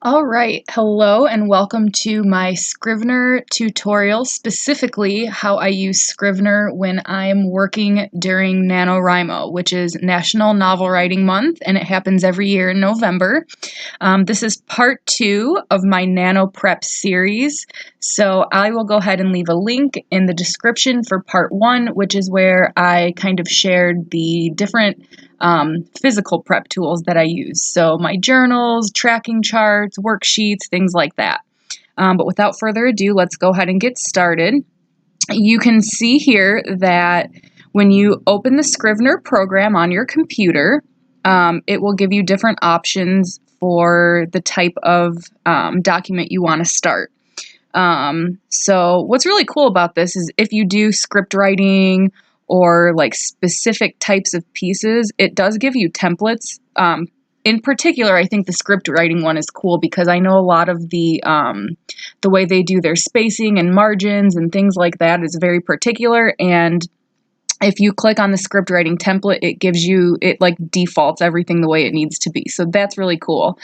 All right, hello and welcome to my Scrivener tutorial, specifically how I use Scrivener when I'm working during NaNoWriMo, which is National Novel Writing Month, and it happens every year in November. This is part 2 of my Nano Prep series, so I will go ahead and leave a link in the description for part 1, which is where I kind of shared the different physical prep tools that I use. So my journals, tracking charts, worksheets, things like that. But without further ado, let's go ahead and get started. You can see here that when you open the Scrivener program on your computer, it will give you different options for the type of document you want to start. So what's really cool about this is if you do script writing or like specific types of pieces, it does give you templates. In particular, I think the script writing one is cool because I know a lot of the way they do their spacing and margins and things like that is very particular. And if you click on the script writing template, it gives you, it like defaults everything the way it needs to be. So that's really cool.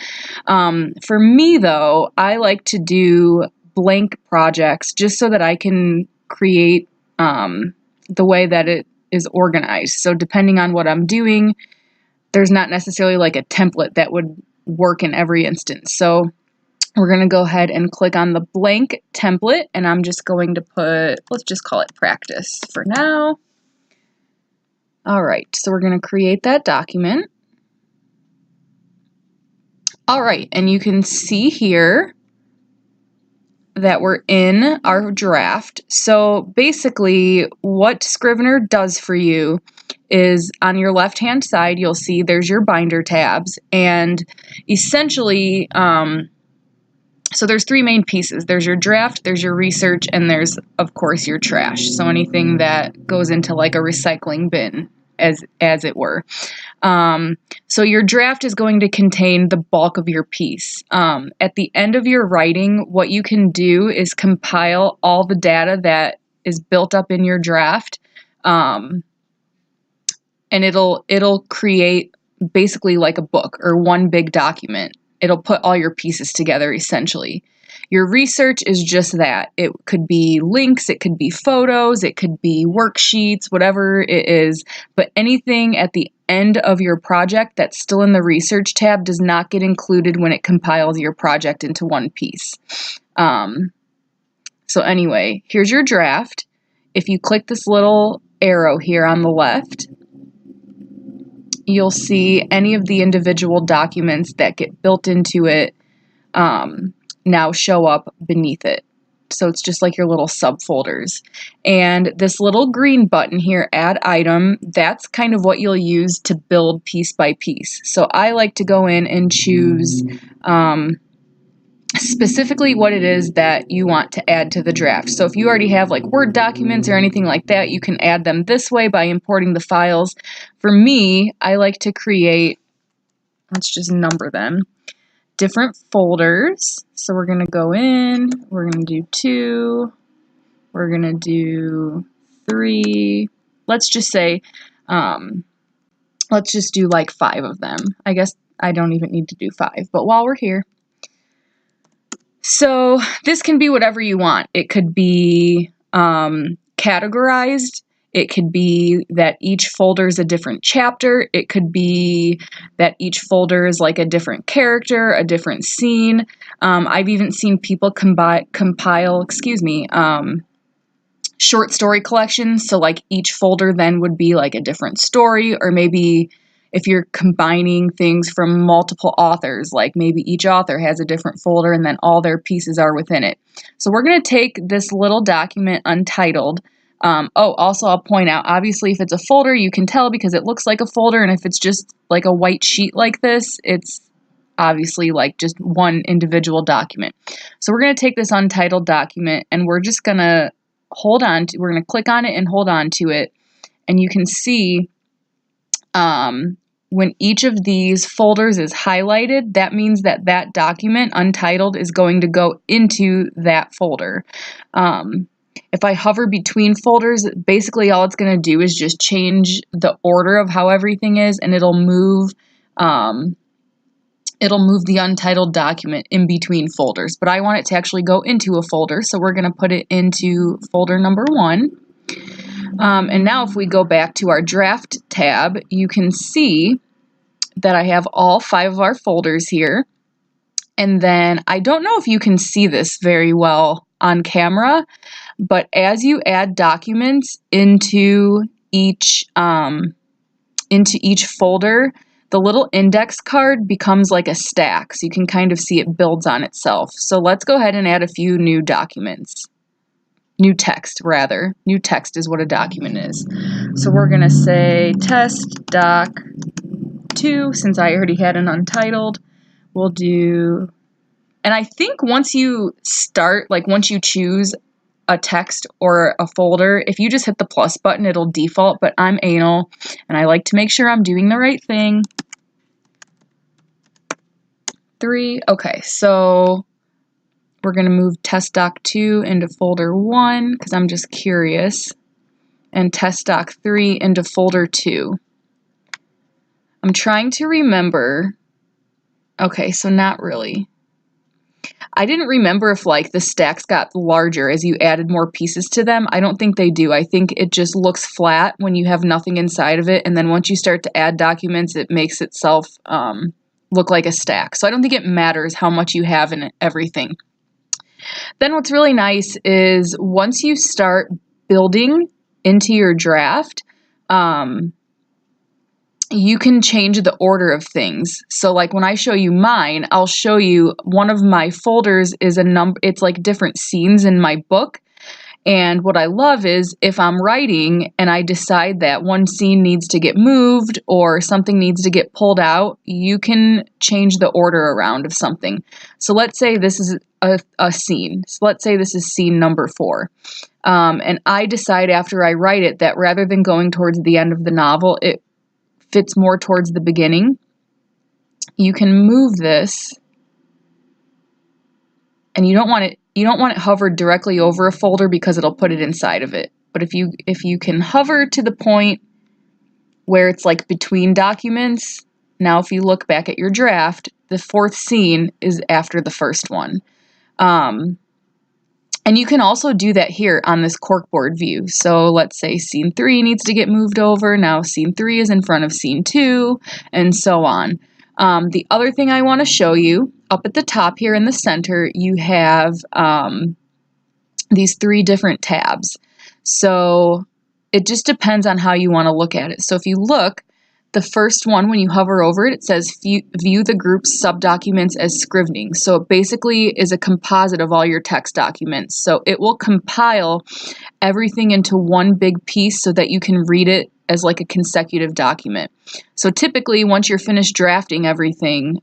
For me though, I like to do blank projects just so that I can create the way that it is organized. So depending on what I'm doing, there's not necessarily like a template that would work in every instance. So we're going to go ahead and click on the blank template, and I'm just going to put, let's just call it practice for now. All right, so we're going to create that document. All right, and you can see here that we're in our draft. So basically what Scrivener does for you is on your left hand side you'll see there's your binder tabs, and essentially so there's three main pieces. There's your draft, there's your research, and there's of course your trash. So anything that goes into like a recycling bin as it were. So your draft is going to contain the bulk of your piece. At the end of your writing, what you can do is compile all the data that is built up in your draft, and it'll create basically like a book or one big document. It'll put all your pieces together essentially. Your research is just that. It could be links, it could be photos, it could be worksheets, whatever it is. But anything at the end of your project that's still in the research tab does not get included when it compiles your project into one piece. So anyway, here's your draft. If you click this little arrow here on the left, you'll see any of the individual documents that get built into it now show up beneath it. So it's just like your little subfolders. And this little green button here, add item, that's kind of what you'll use to build piece by piece. So I like to go in and choose specifically what it is that you want to add to the draft. So if you already have like Word documents or anything like that, you can add them this way by importing the files. For me, I like to create, let's just number them, different folders. So we're going to go in, we're going to do 2, we're going to do 3, let's just say, let's just do like 5 of them. I guess I don't even need to do 5, but while we're here. So this can be whatever you want. It could be categorized. It could be that each folder is a different chapter. It could be that each folder is like a different character, a different scene. I've even seen people compile, short story collections. So like each folder then would be like a different story, or maybe if you're combining things from multiple authors, like maybe each author has a different folder and then all their pieces are within it. So we're going to take this little document untitled. Also I'll point out, obviously if it's a folder, you can tell because it looks like a folder, and if it's just like a white sheet like this, it's obviously like just one individual document. So we're going to take this untitled document and we're just going to we're going to click on it and hold on to it, and you can see when each of these folders is highlighted, that means that that document, untitled, is going to go into that folder. If I hover between folders, basically all it's going to do is just change the order of how everything is, and it'll move it'll move the untitled document in between folders, but I want it to actually go into a folder, so we're going to put it into folder number 1. And now if we go back to our draft tab, you can see that I have all 5 of our folders here. And then I don't know if you can see this very well on camera, but as you add documents into each folder, the little index card becomes like a stack, so you can kind of see it builds on itself. So let's go ahead and add a few new documents. New text, rather. New text is what a document is. So we're going to say test doc 2, since I already had an untitled. We'll do, and I think once you start, like once you choose a text or a folder, if you just hit the plus button, it'll default, but I'm anal, and I like to make sure I'm doing the right thing. 3, okay, so we're going to move test doc 2 into folder 1, because I'm just curious, and test doc 3 into folder 2. I'm trying to remember, okay, so not really. I didn't remember if like the stacks got larger as you added more pieces to them. I don't think they do. I think it just looks flat when you have nothing inside of it, and then once you start to add documents, it makes itself look like a stack. So I don't think it matters how much you have in everything. Then what's really nice is once you start building into your draft, you can change the order of things. So like when I show you mine, I'll show you one of my folders is a number, it's like different scenes in my book. And what I love is if I'm writing and I decide that one scene needs to get moved or something needs to get pulled out, you can change the order around of something. So let's say this is a scene. So let's say this is scene number 4. And I decide after I write it that rather than going towards the end of the novel, it fits more towards the beginning. You can move this, and you don't want it hovered directly over a folder because it'll put it inside of it. But if you can hover to the point where it's like between documents, now if you look back at your draft, the 4th scene is after the first one. And you can also do that here on this corkboard view. So let's say scene 3 needs to get moved over. Now scene 3 is in front of scene 2, and so on. The other thing I want to show you, up at the top here in the center, you have these 3 different tabs. So it just depends on how you want to look at it. So if you look, the first one, when you hover over it, it says view the group's subdocuments as scrivening. So it basically is a composite of all your text documents. So it will compile everything into one big piece so that you can read it as like a consecutive document. So typically, once you're finished drafting everything,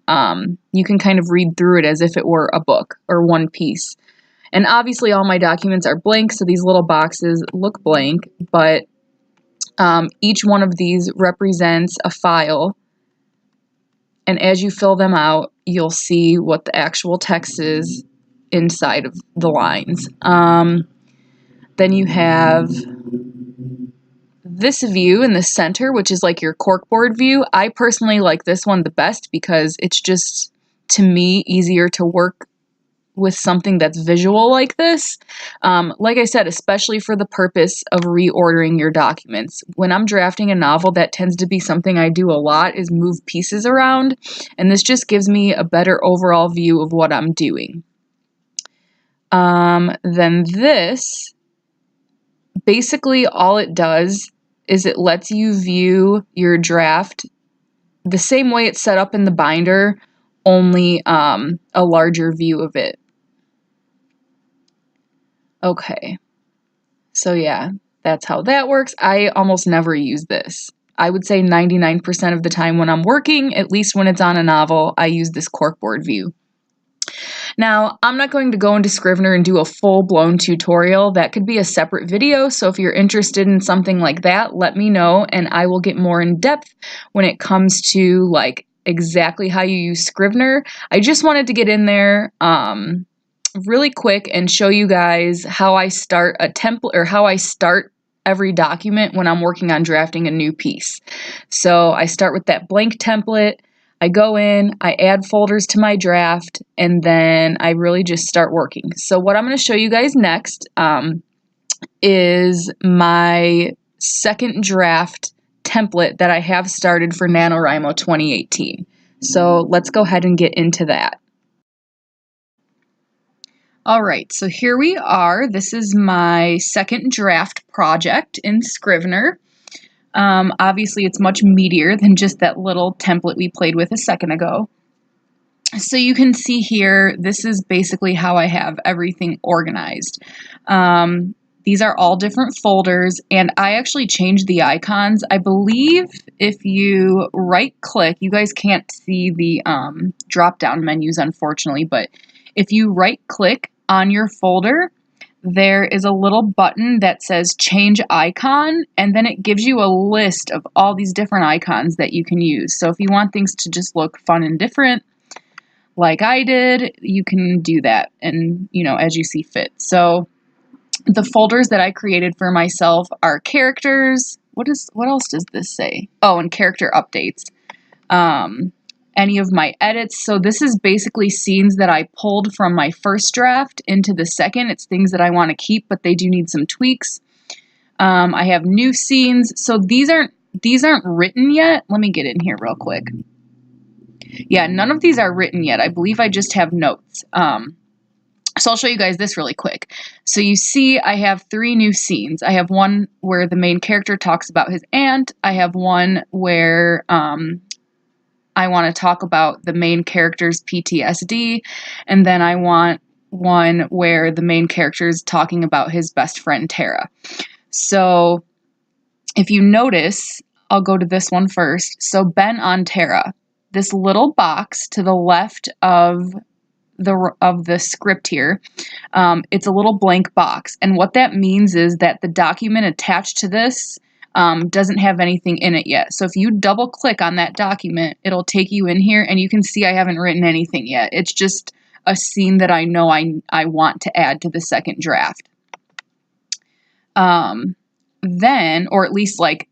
you can kind of read through it as if it were a book or one piece. And obviously all my documents are blank, so these little boxes look blank, but each one of these represents a file, and as you fill them out, you'll see what the actual text is inside of the lines. Then you have this view in the center, which is like your corkboard view. I personally like this one the best because it's just, to me, easier to work with something that's visual like this. Like I said, especially for the purpose of reordering your documents. When I'm drafting a novel, that tends to be something I do a lot, is move pieces around, and this just gives me a better overall view of what I'm doing. Then this, basically all it does is it lets you view your draft the same way it's set up in the binder, only a larger view of it. Okay, so yeah, that's how that works. I almost never use this. I would say 99% of the time when I'm working, at least when it's on a novel, I use this corkboard view. Now, I'm not going to go into Scrivener and do a full-blown tutorial. That could be a separate video, so if you're interested in something like that, let me know, and I will get more in depth when it comes to like exactly how you use Scrivener. I just wanted to get in there really quick and show you guys how I start a template, or how I start every document when I'm working on drafting a new piece. So I start with that blank template. I go in, I add folders to my draft, and then I really just start working. So what I'm going to show you guys next is my second draft template that I have started for NaNoWriMo 2018. So let's go ahead and get into that. All right, so here we are. This is my second draft project in Scrivener. Obviously, it's much meatier than just that little template we played with a second ago. So you can see here, this is basically how I have everything organized. These are all different folders, and I actually changed the icons. I believe if you right-click, you guys can't see the drop-down menus, unfortunately, but if you right-click on your folder, there is a little button that says Change Icon, and then it gives you a list of all these different icons that you can use. So if you want things to just look fun and different, like I did, you can do that, and as you see fit. So the folders that I created for myself are characters. What else does this say? Oh, and character updates. Any of my edits. So this is basically scenes that I pulled from my first draft into the second. It's things that I want to keep, but they do need some tweaks. I have new scenes. So these aren't written yet. Let me get in here real quick. Yeah, none of these are written yet. I believe I just have notes. So I'll show you guys this really quick. So you see I have 3 new scenes. I have one where the main character talks about his aunt. I have one where I want to talk about the main character's PTSD. And then I want one where the main character is talking about his best friend, Tara. So if you notice, I'll go to this one first. So Ben on Tara. This little box to the left of the script here, it's a little blank box, and what that means is that the document attached to this doesn't have anything in it yet. So if you double click on that document, it'll take you in here, and you can see I haven't written anything yet. It's just a scene that I know I want to add to the second draft. Then, or at least like,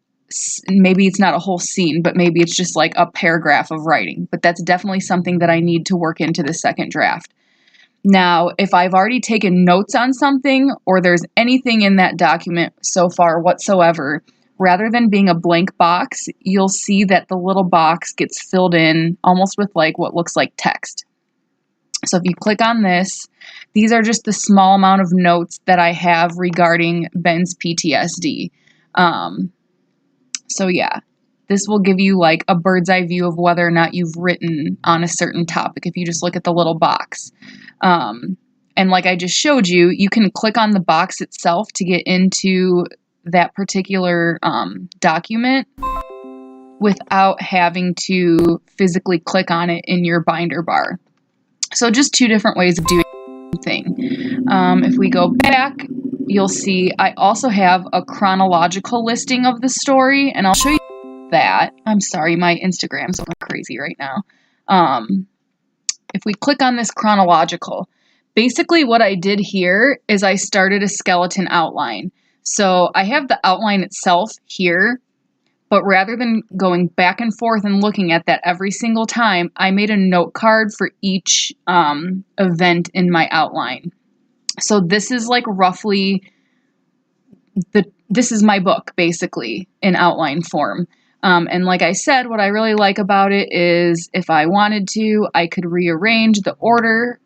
maybe it's not a whole scene, but maybe it's just like a paragraph of writing. But that's definitely something that I need to work into the second draft. Now, if I've already taken notes on something, or there's anything in that document so far whatsoever, rather than being a blank box, you'll see that the little box gets filled in almost with like what looks like text. So if you click on this, these are just the small amount of notes that I have regarding Ben's PTSD. So yeah, this will give you like a bird's eye view of whether or not you've written on a certain topic if you just look at the little box. And like I just showed you, you can click on the box itself to get into that particular document without having to physically click on it in your binder bar. So just 2 different ways of doing the thing. If we go back, you'll see I also have a chronological listing of the story, and I'll show you that. I'm sorry, my Instagram's going crazy right now. If we click on this chronological, basically what I did here is I started a skeleton outline. So I have the outline itself here, but rather than going back and forth and looking at that every single time, I made a note card for each event in my outline. So this is like roughly, this is my book, basically, in outline form. And like I said, what I really like about it is if I wanted to, I could rearrange the order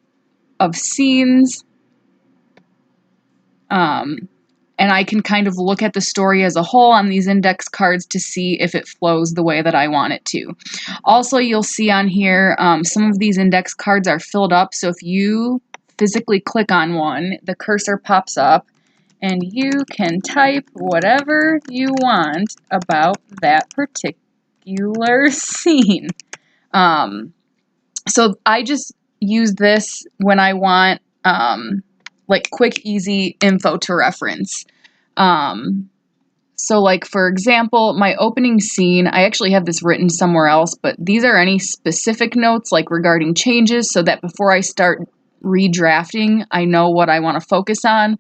of scenes. And I can kind of look at the story as a whole on these index cards to see if it flows the way that I want it to. Also, you'll see on here, some of these index cards are filled up. So if you physically click on one, the cursor pops up and you can type whatever you want about that particular scene. So I just use this when I want like quick, easy info to reference. So like, for example, my opening scene, I actually have this written somewhere else, but these are any specific notes like regarding changes so that before I start redrafting, I know what I want to focus on.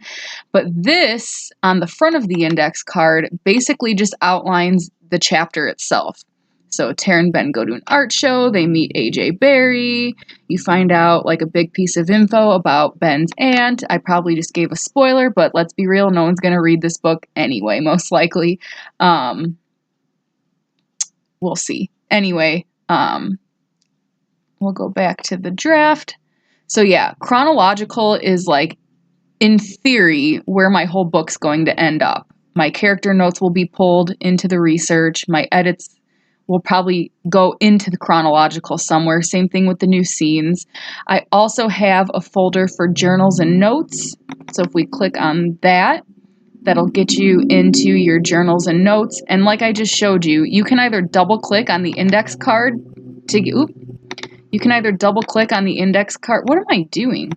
But this on the front of the index card basically just outlines the chapter itself. So Tara and Ben go to an art show, they meet AJ Berry, you find out like a big piece of info about Ben's aunt. I probably just gave a spoiler, but let's be real, no one's going to read this book anyway, most likely. We'll see. Anyway, we'll go back to the draft. So yeah, chronological is like, in theory, where my whole book's going to end up. My character notes will be pulled into the research. My edits will probably go into the chronological somewhere. Same thing with the new scenes. I also have a folder for journals and notes. So if we click on that, that'll get you into your journals and notes. And like I just showed you, you can either double click on the index card to get, you can either double click on the index card. What am I doing?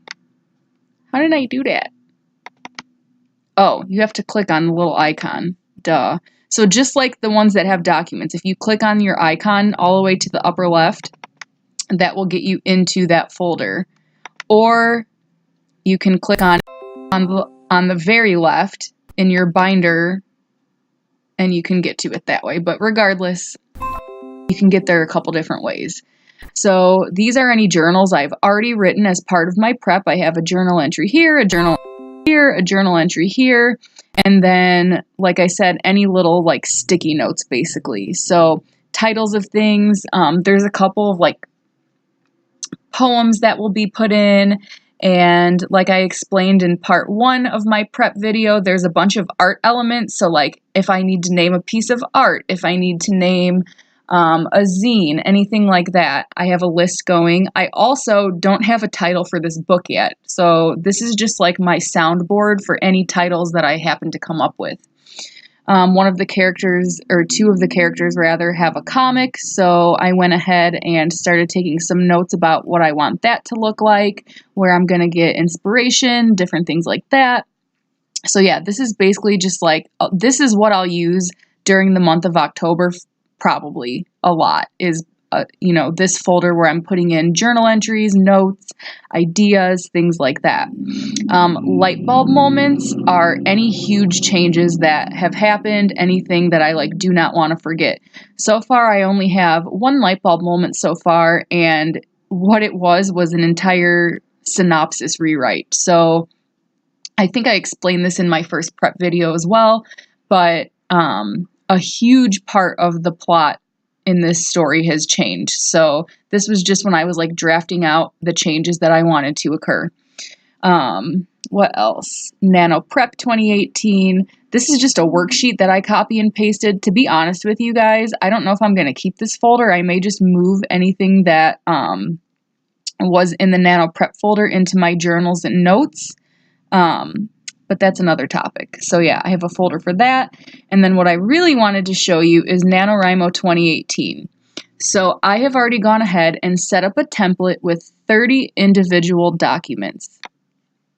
How did I do that? Oh, you have to click on the little icon. Duh. So just like the ones that have documents, if you click on your icon all the way to the upper left, that will get you into that folder. Or you can click on the very left in your binder and you can get to it that way. But regardless, you can get there a couple different ways. So these are any journals I've already written as part of my prep. I have a journal entry here, a journal here, a journal entry here, and then, like I said, any little like sticky notes basically. So titles of things, there's a couple of like poems that will be put in, and like I explained in part 1 of my prep video, there's a bunch of art elements. So like if I need to name a piece of art, if I need to name a zine, anything like that, I have a list going. I also don't have a title for this book yet, so this is just like my soundboard for any titles that I happen to come up with. One of the characters, or two of the characters rather, have a comic, so I went ahead and started taking some notes about what I want that to look like, where I'm going to get inspiration, different things like that. So yeah, this is basically just like, this is what I'll use during the month of October. Probably a lot is, this folder where I'm putting in journal entries, notes, ideas, things like that. Light bulb moments are any huge changes that have happened, anything that I like do not want to forget. So far, I only have one light bulb moment so far, and what it was an entire synopsis rewrite. So I think I explained this in my first prep video as well, but a huge part of the plot in this story has changed. So this was just when I was like drafting out the changes that I wanted to occur. What else? Nano Prep 2018. This is just a worksheet that I copy and pasted. To be honest with you guys, I don't know if I'm going to keep this folder. I may just move anything that was in the Nano Prep folder into my journals and notes. But that's another topic. So yeah, I have a folder for that. And then what I really wanted to show you is NaNoWriMo 2018. So I have already gone ahead and set up a template with 30 individual documents,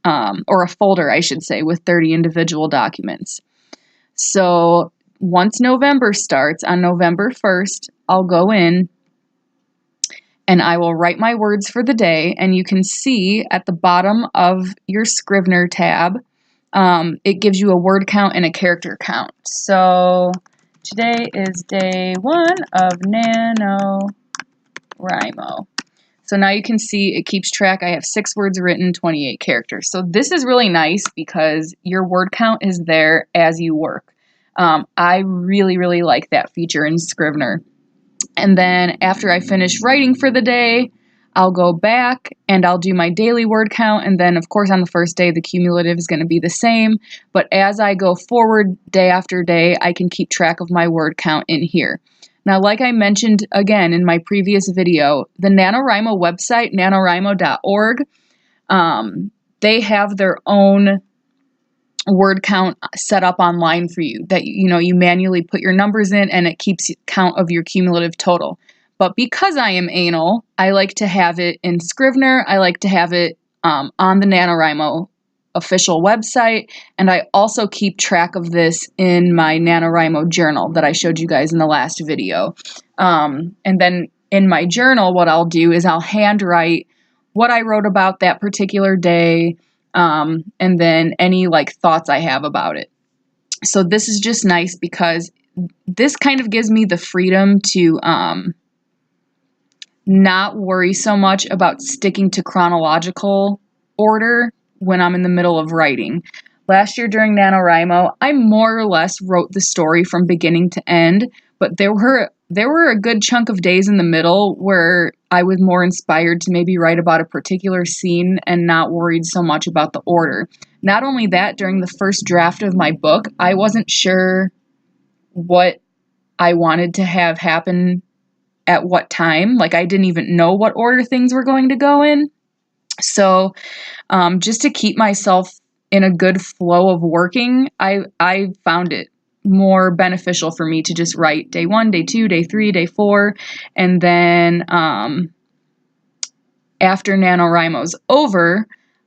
or a folder, I should say, with 30 individual documents. So once November starts, on November 1st, I'll go in and I will write my words for the day. And you can see at the bottom of your Scrivener tab, it gives you a word count and a character count. So today is day 1 of NaNoWriMo. So now you can see it keeps track. I have 6 words written, 28 characters. So this is really nice because your word count is there as you work. I really, really like that feature in Scrivener. And then after I finish writing for the day, I'll go back and I'll do my daily word count. And then, of course, on the first day, the cumulative is going to be the same. But as I go forward day after day, I can keep track of my word count in here. Now, like I mentioned again in my previous video, the NaNoWriMo website, nanowrimo.org, they have their own word count set up online for you that you manually put your numbers in and it keeps count of your cumulative total. But because I am anal, I like to have it in Scrivener. I like to have it on the NaNoWriMo official website. And I also keep track of this in my NaNoWriMo journal that I showed you guys in the last video. And then in my journal, what I'll do is I'll handwrite what I wrote about that particular day, and then any like thoughts I have about it. So this is just nice because this kind of gives me the freedom to not worry so much about sticking to chronological order when I'm in the middle of writing. Last year during NaNoWriMo, I more or less wrote the story from beginning to end, but there were a good chunk of days in the middle where I was more inspired to maybe write about a particular scene and not worried so much about the order. Not only that, during the first draft of my book, I wasn't sure what I wanted to have happen at what time. Like, I didn't even know what order things were going to go in. So just to keep myself in a good flow of working, I found it more beneficial for me to just write day 1, day 2, day 3, day 4, and then after NaNoWriMo's over,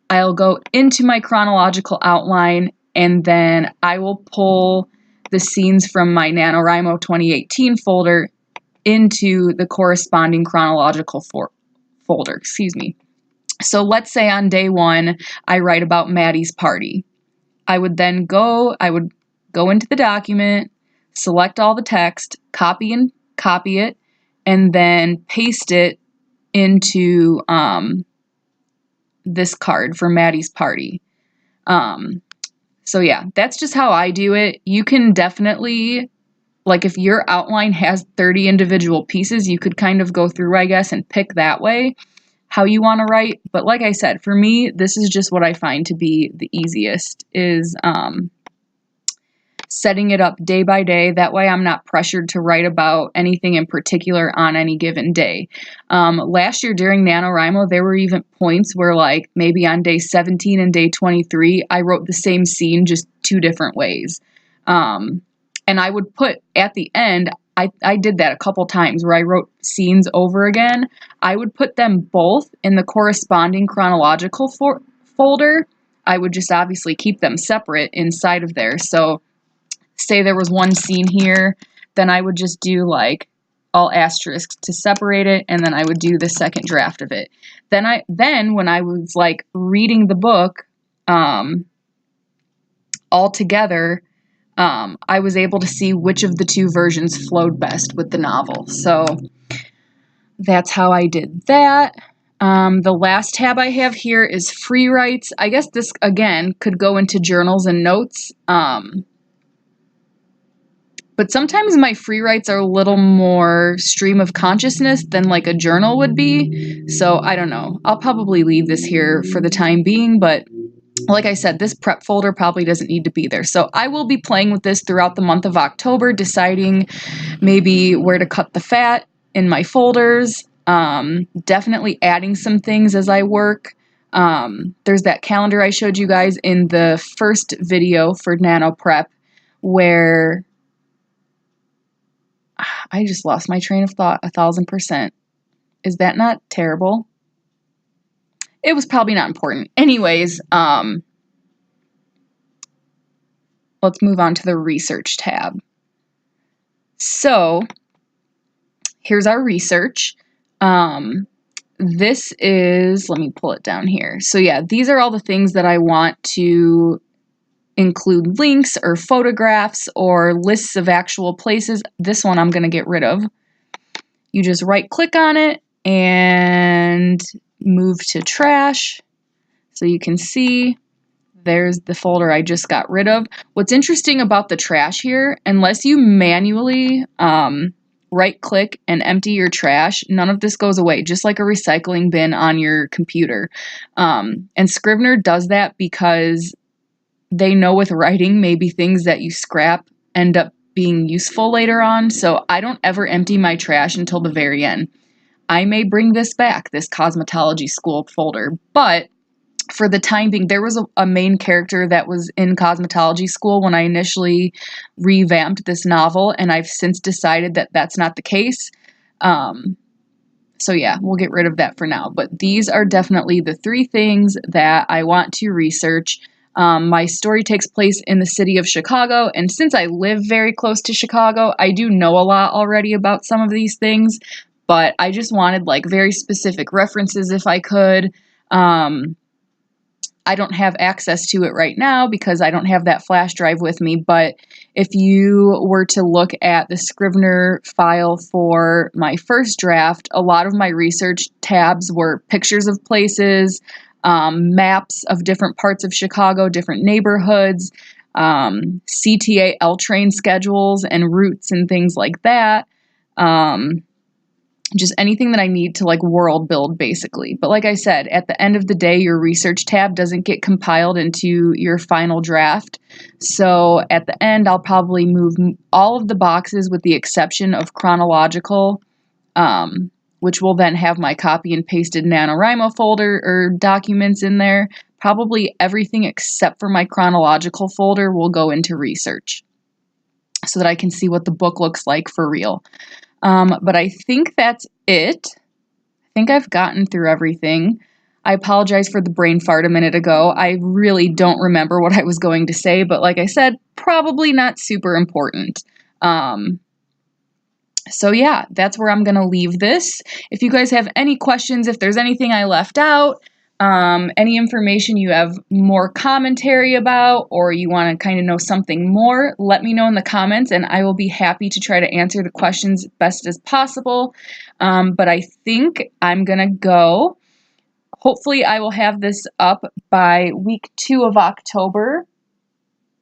I'll go into my chronological outline, and then I will pull the scenes from my NaNoWriMo 2018 folder into the corresponding chronological folder. Excuse me. So let's say on day 1, I write about Maddie's party. I would go into the document, select all the text, copy it, and then paste it into this card for Maddie's party. So yeah, that's just how I do it. You can definitely, like, if your outline has 30 individual pieces, you could kind of go through, I guess, and pick that way how you want to write. But like I said, for me, this is just what I find to be the easiest, is setting it up day by day. That way I'm not pressured to write about anything in particular on any given day. Last year during NaNoWriMo, there were even points where, like, maybe on day 17 and day 23, I wrote the same scene just 2 different ways. And I would put at the end, I did that a couple times where I wrote scenes over again. I would put them both in the corresponding chronological folder. I would just obviously keep them separate inside of there. So say there was one scene here, then I would just do like all asterisks to separate it, and then I would do the second draft of it. Then when I was like reading the book all together, I was able to see which of the 2 versions flowed best with the novel. So that's how I did that. The last tab I have here is free writes. I guess this, again, could go into journals and notes. But sometimes my free writes are a little more stream of consciousness than like a journal would be. So I don't know. I'll probably leave this here for the time being, but like I said, this prep folder probably doesn't need to be there. So I will be playing with this throughout the month of October, deciding maybe where to cut the fat in my folders, definitely adding some things as I work. There's that calendar I showed you guys in the first video for Nano Prep where I just lost my train of thought 1000%. Is that not terrible? It was probably not important. Anyways, let's move on to the research tab. So here's our research. This is, let me pull it down here. So yeah, these are all the things that I want to include links or photographs or lists of actual places. This one I'm going to get rid of. You just right click on it and move to trash. So you can see there's the folder I just got rid of. What's interesting about the trash here, unless you manually right click and empty your trash, none of this goes away, just like a recycling bin on your computer. And Scrivener does that because they know with writing, maybe things that you scrap end up being useful later on. So I don't ever empty my trash until the very end. I may bring this back, this cosmetology school folder, but for the time being, there was a main character that was in cosmetology school when I initially revamped this novel, and I've since decided that that's not the case. So yeah, we'll get rid of that for now. But these are definitely the 3 things that I want to research. My story takes place in the city of Chicago, and since I live very close to Chicago, I do know a lot already about some of these things, but I just wanted like very specific references if I could. I don't have access to it right now because I don't have that flash drive with me, but if you were to look at the Scrivener file for my first draft, a lot of my research tabs were pictures of places, maps of different parts of Chicago, different neighborhoods, CTA L train schedules and routes and things like that. Just anything that I need to like world build basically. But like I said, at the end of the day, your research tab doesn't get compiled into your final draft. So at the end, I'll probably move all of the boxes with the exception of Chronological, which will then have my copy and pasted NaNoWriMo folder or documents in there. Probably everything except for my Chronological folder will go into research so that I can see what the book looks like for real. But I think that's it. I think I've gotten through everything. I apologize for the brain fart a minute ago. I really don't remember what I was going to say, but like I said, probably not super important. So yeah, that's where I'm going to leave this. If you guys have any questions, if there's anything I left out, any information you have more commentary about, or you want to kind of know something more, let me know in the comments and I will be happy to try to answer the questions best as possible. But I think I'm going to go. Hopefully I will have this up by week 2 of October.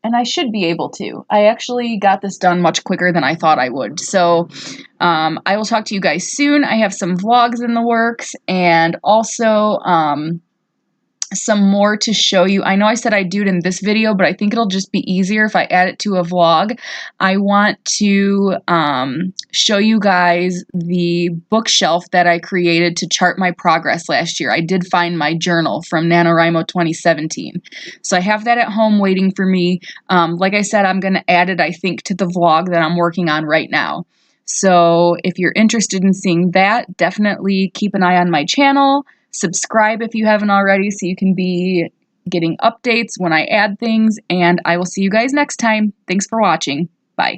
And I should be able to. I actually got this done much quicker than I thought I would. So I will talk to you guys soon. I have some vlogs in the works and also some more to show you. I know I said I'd do it in this video, but I think it'll just be easier if I add it to a vlog. I want to show you guys the bookshelf that I created to chart my progress last year. I did find my journal from NaNoWriMo 2017. So I have that at home waiting for me. Like I said, I'm going to add it, I think, to the vlog that I'm working on right now. So if you're interested in seeing that, definitely keep an eye on my channel. Subscribe if you haven't already so you can be getting updates when I add things, and I will see you guys next time. Thanks for watching. Bye.